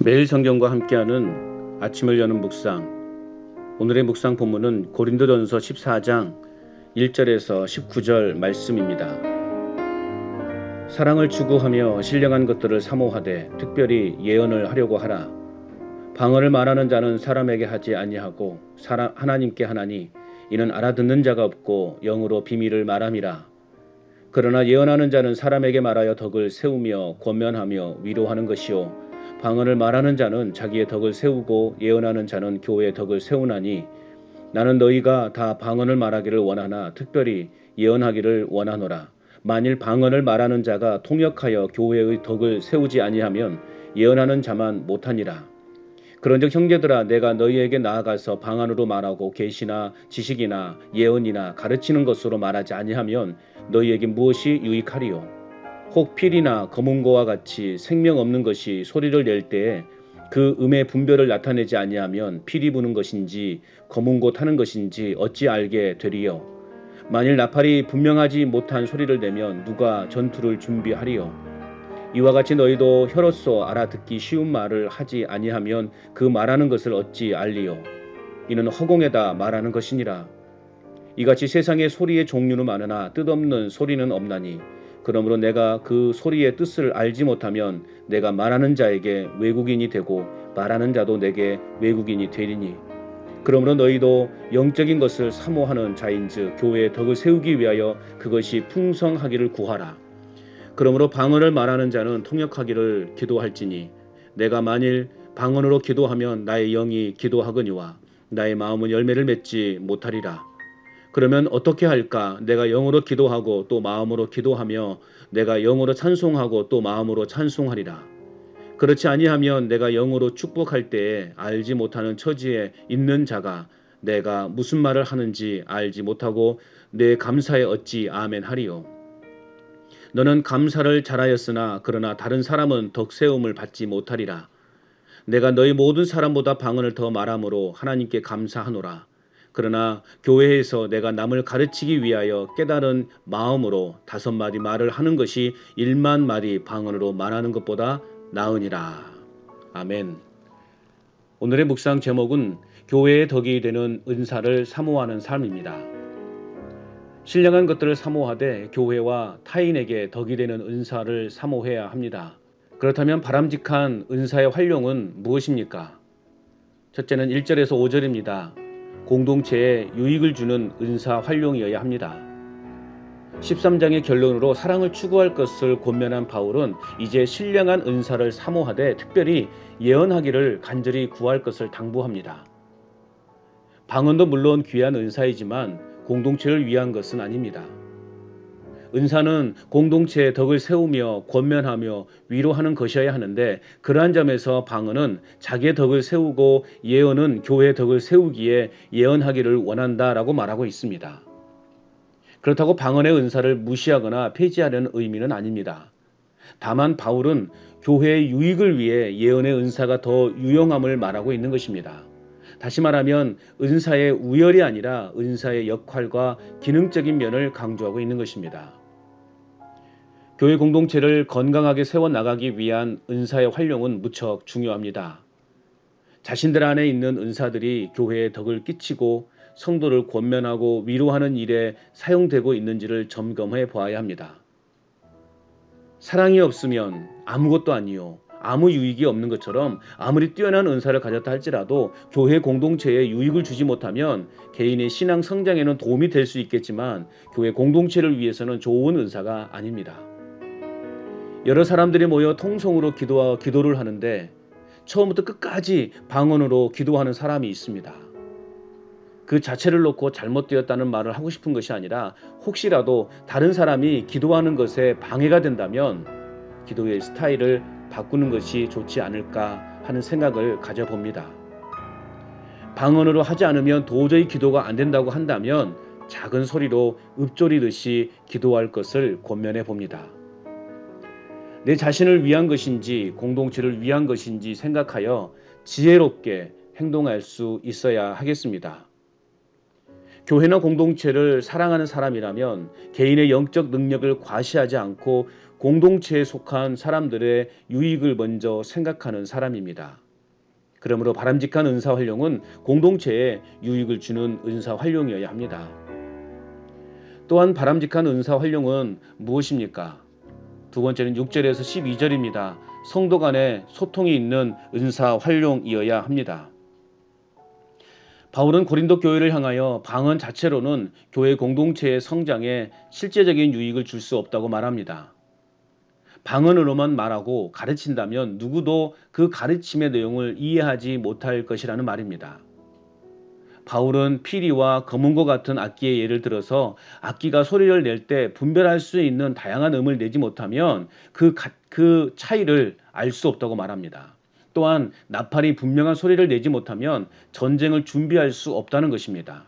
매일 성경과 함께하는 아침을 여는 묵상. 오늘의 묵상 본문은 고린도전서 14장 1절에서 19절 말씀입니다. 사랑을 추구하며 신령한 것들을 사모하되 특별히 예언을 하려고 하라. 방언을 말하는 자는 사람에게 하지 아니하고 하나님께 하나니 이는 알아듣는 자가 없고 영으로 비밀을 말함이라. 그러나 예언하는 자는 사람에게 말하여 덕을 세우며 권면하며 위로하는 것이요 방언을 말하는 자는 자기의 덕을 세우고 예언하는 자는 교회의 덕을 세우나니 나는 너희가 다 방언을 말하기를 원하나 특별히 예언하기를 원하노라. 만일 방언을 말하는 자가 통역하여 교회의 덕을 세우지 아니하면 예언하는 자만 못하니라. 그런즉 형제들아, 내가 너희에게 나아가서 방언으로 말하고 계시나 지식이나 예언이나 가르치는 것으로 말하지 아니하면 너희에게 무엇이 유익하리요? 혹 필이나 검은고와 같이 생명 없는 것이 소리를 낼 때에 그 음의 분별을 나타내지 아니하면 필이 부는 것인지 검은고 타는 것인지 어찌 알게 되리요? 만일 나팔이 분명하지 못한 소리를 내면 누가 전투를 준비하리요? 이와 같이 너희도 혀로서 알아듣기 쉬운 말을 하지 아니하면 그 말하는 것을 어찌 알리요? 이는 허공에다 말하는 것이니라. 이같이 세상에 소리의 종류는 많으나 뜻없는 소리는 없나니 그러므로 내가 그 소리의 뜻을 알지 못하면 내가 말하는 자에게 외국인이 되고 말하는 자도 내게 외국인이 되리니 그러므로 너희도 영적인 것을 사모하는 자인즉 교회의 덕을 세우기 위하여 그것이 풍성하기를 구하라. 그러므로 방언을 말하는 자는 통역하기를 기도할지니 내가 만일 방언으로 기도하면 나의 영이 기도하거니와 나의 마음은 열매를 맺지 못하리라. 그러면 어떻게 할까? 내가 영으로 기도하고 또 마음으로 기도하며 내가 영으로 찬송하고 또 마음으로 찬송하리라. 그렇지 아니하면 내가 영으로 축복할 때에 알지 못하는 처지에 있는 자가 내가 무슨 말을 하는지 알지 못하고 내 감사에 어찌 아멘 하리요. 너는 감사를 잘하였으나 그러나 다른 사람은 덕세움을 받지 못하리라. 내가 너희 모든 사람보다 방언을 더 말함으로 하나님께 감사하노라. 그러나 교회에서 내가 남을 가르치기 위하여 깨달은 마음으로 5마디 말을 하는 것이 1만 마디 방언으로 말하는 것보다 나으니라. 아멘. 오늘의 묵상 제목은 교회의 덕이 되는 은사를 사모하는 삶입니다. 신령한 것들을 사모하되 교회와 타인에게 덕이 되는 은사를 사모해야 합니다. 그렇다면 바람직한 은사의 활용은 무엇입니까? 첫째는 1절에서 5절입니다. 공동체에 유익을 주는 은사 활용이어야 합니다. 13장의 결론으로 사랑을 추구할 것을 권면한 바울은 이제 신령한 은사를 사모하되 특별히 예언하기를 간절히 구할 것을 당부합니다. 방언도 물론 귀한 은사이지만 공동체를 위한 것은 아닙니다. 은사는 공동체의 덕을 세우며 권면하며 위로하는 것이어야 하는데 그러한 점에서 방언은 자기의 덕을 세우고 예언은 교회의 덕을 세우기에 예언하기를 원한다라고 말하고 있습니다. 그렇다고 방언의 은사를 무시하거나 폐지하려는 의미는 아닙니다. 다만 바울은 교회의 유익을 위해 예언의 은사가 더 유용함을 말하고 있는 것입니다. 다시 말하면 은사의 우열이 아니라 은사의 역할과 기능적인 면을 강조하고 있는 것입니다. 교회 공동체를 건강하게 세워나가기 위한 은사의 활용은 무척 중요합니다. 자신들 안에 있는 은사들이 교회에 덕을 끼치고 성도를 권면하고 위로하는 일에 사용되고 있는지를 점검해 보아야 합니다. 사랑이 없으면 아무것도 아니요. 아무 유익이 없는 것처럼 아무리 뛰어난 은사를 가졌다 할지라도 교회 공동체에 유익을 주지 못하면 개인의 신앙 성장에는 도움이 될 수 있겠지만 교회 공동체를 위해서는 좋은 은사가 아닙니다. 여러 사람들이 모여 통성으로 기도를 하는데 처음부터 끝까지 방언으로 기도하는 사람이 있습니다. 그 자체를 놓고 잘못되었다는 말을 하고 싶은 것이 아니라 혹시라도 다른 사람이 기도하는 것에 방해가 된다면 기도의 스타일을 바꾸는 것이 좋지 않을까 하는 생각을 가져봅니다. 방언으로 하지 않으면 도저히 기도가 안 된다고 한다면 작은 소리로 읊조리듯이 기도할 것을 권면해 봅니다. 내 자신을 위한 것인지 공동체를 위한 것인지 생각하여 지혜롭게 행동할 수 있어야 하겠습니다. 교회나 공동체를 사랑하는 사람이라면 개인의 영적 능력을 과시하지 않고 공동체에 속한 사람들의 유익을 먼저 생각하는 사람입니다. 그러므로 바람직한 은사 활용은 공동체에 유익을 주는 은사 활용이어야 합니다. 또한 바람직한 은사 활용은 무엇입니까? 두 번째는 6절에서 12절입니다. 성도 간에 소통이 있는 은사 활용이어야 합니다. 바울은 고린도 교회를 향하여 방언 자체로는 교회 공동체의 성장에 실제적인 유익을 줄 수 없다고 말합니다. 방언으로만 말하고 가르친다면 누구도 그 가르침의 내용을 이해하지 못할 것이라는 말입니다. 바울은 피리와 검은고 같은 악기의 예를 들어서 악기가 소리를 낼 때 분별할 수 있는 다양한 음을 내지 못하면 그 차이를 알 수 없다고 말합니다. 또한 나팔이 분명한 소리를 내지 못하면 전쟁을 준비할 수 없다는 것입니다.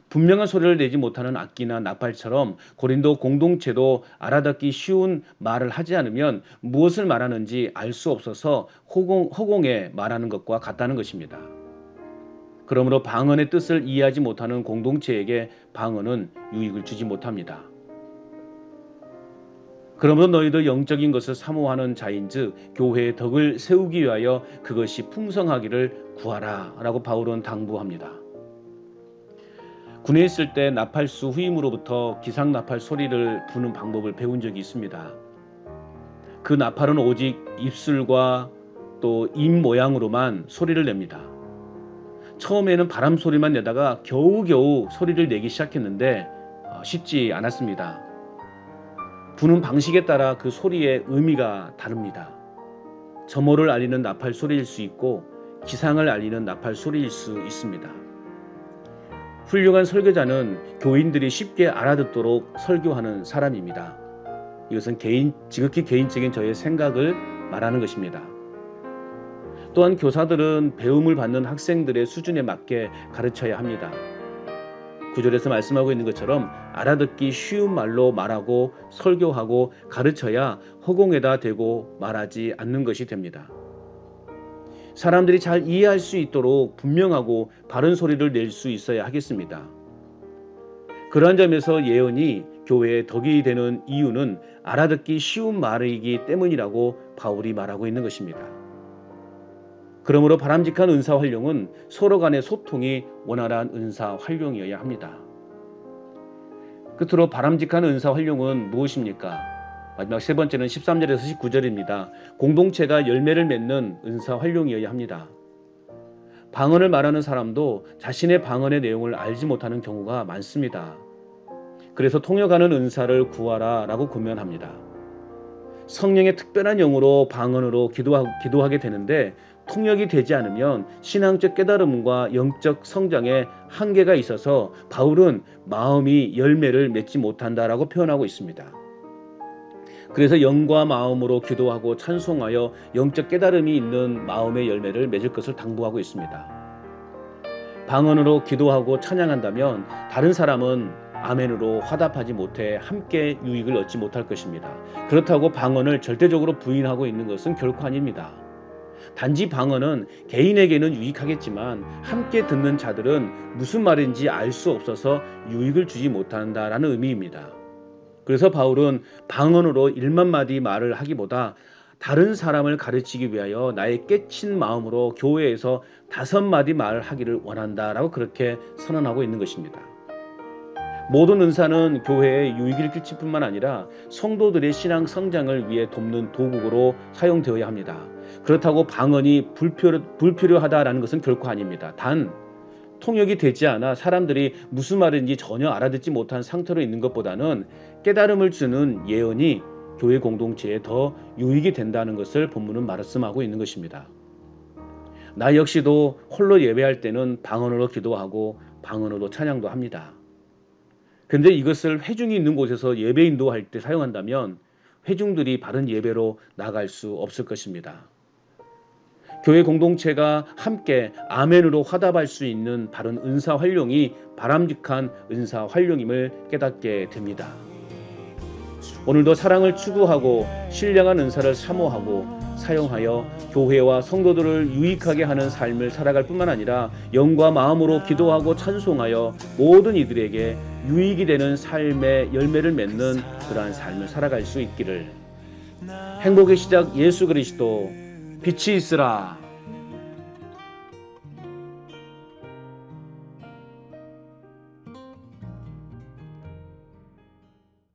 분명한 소리를 내지 못하는 악기나 나팔처럼 고린도 공동체도 알아듣기 쉬운 말을 하지 않으면 무엇을 말하는지 알 수 없어서 허공에 말하는 것과 같다는 것입니다. 그러므로 방언의 뜻을 이해하지 못하는 공동체에게 방언은 유익을 주지 못합니다. 그러므로 너희도 영적인 것을 사모하는 자인즉 교회의 덕을 세우기 위하여 그것이 풍성하기를 구하라 라고 바울은 당부합니다. 군에 있을 때 나팔수 후임으로부터 기상나팔 소리를 부는 방법을 배운 적이 있습니다. 그 나팔은 오직 입술과 또 입 모양으로만 소리를 냅니다. 처음에는 바람 소리만 내다가 겨우겨우 소리를 내기 시작했는데 쉽지 않았습니다. 부는 방식에 따라 그 소리의 의미가 다릅니다. 점호를 알리는 나팔 소리일 수 있고 기상을 알리는 나팔 소리일 수 있습니다. 훌륭한 설교자는 교인들이 쉽게 알아듣도록 설교하는 사람입니다. 이것은 지극히 개인적인 저의 생각을 말하는 것입니다. 또한 교사들은 배움을 받는 학생들의 수준에 맞게 가르쳐야 합니다. 9절에서 말씀하고 있는 것처럼 알아듣기 쉬운 말로 말하고 설교하고 가르쳐야 허공에다 대고 말하지 않는 것이 됩니다. 사람들이 잘 이해할 수 있도록 분명하고 바른 소리를 낼 수 있어야 하겠습니다. 그러한 점에서 예언이 교회의 덕이 되는 이유는 알아듣기 쉬운 말이기 때문이라고 바울이 말하고 있는 것입니다. 그러므로 바람직한 은사 활용은 서로 간의 소통이 원활한 은사 활용이어야 합니다. 끝으로 바람직한 은사 활용은 무엇입니까? 마지막 세 번째는 13절에서 19절입니다. 공동체가 열매를 맺는 은사 활용이어야 합니다. 방언을 말하는 사람도 자신의 방언의 내용을 알지 못하는 경우가 많습니다. 그래서 통역하는 은사를 구하라 라고 권면합니다. 성령의 특별한 영으로 방언으로 기도하게 되는데 통역이 되지 않으면 신앙적 깨달음과 영적 성장에 한계가 있어서 바울은 마음이 열매를 맺지 못한다라고 표현하고 있습니다. 그래서 영과 마음으로 기도하고 찬송하여 영적 깨달음이 있는 마음의 열매를 맺을 것을 당부하고 있습니다. 방언으로 기도하고 찬양한다면 다른 사람은 아멘으로 화답하지 못해 함께 유익을 얻지 못할 것입니다. 그렇다고 방언을 절대적으로 부인하고 있는 것은 결코 아닙니다. 단지 방언은 개인에게는 유익하겠지만 함께 듣는 자들은 무슨 말인지 알 수 없어서 유익을 주지 못한다라는 의미입니다. 그래서 바울은 방언으로 1만 마디 말을 하기보다 다른 사람을 가르치기 위하여 나의 깨친 마음으로 교회에서 5마디 말을 하기를 원한다라고 그렇게 선언하고 있는 것입니다. 모든 은사는 교회에 유익을 끼칠 뿐만 아니라 성도들의 신앙 성장을 위해 돕는 도구로 사용되어야 합니다. 그렇다고 방언이 불필요하다라는 것은 결코 아닙니다. 단 통역이 되지 않아 사람들이 무슨 말인지 전혀 알아듣지 못한 상태로 있는 것보다는 깨달음을 주는 예언이 교회 공동체에 더 유익이 된다는 것을 본문은 말씀하고 있는 것입니다. 나 역시도 홀로 예배할 때는 방언으로 기도하고 방언으로 찬양도 합니다. 그런데 이것을 회중이 있는 곳에서 예배 인도할 때 사용한다면 회중들이 바른 예배로 나갈 수 없을 것입니다. 교회 공동체가 함께 아멘으로 화답할 수 있는 바른 은사 활용이 바람직한 은사 활용임을 깨닫게 됩니다. 오늘도 사랑을 추구하고 신령한 은사를 사모하고 사용하여 교회와 성도들을 유익하게 하는 삶을 살아갈 뿐만 아니라 영과 마음으로 기도하고 찬송하여 모든 이들에게 유익이 되는 삶의 열매를 맺는 그러한 삶을 살아갈 수 있기를. 행복의 시작 예수 그리스도 빛이 있으라.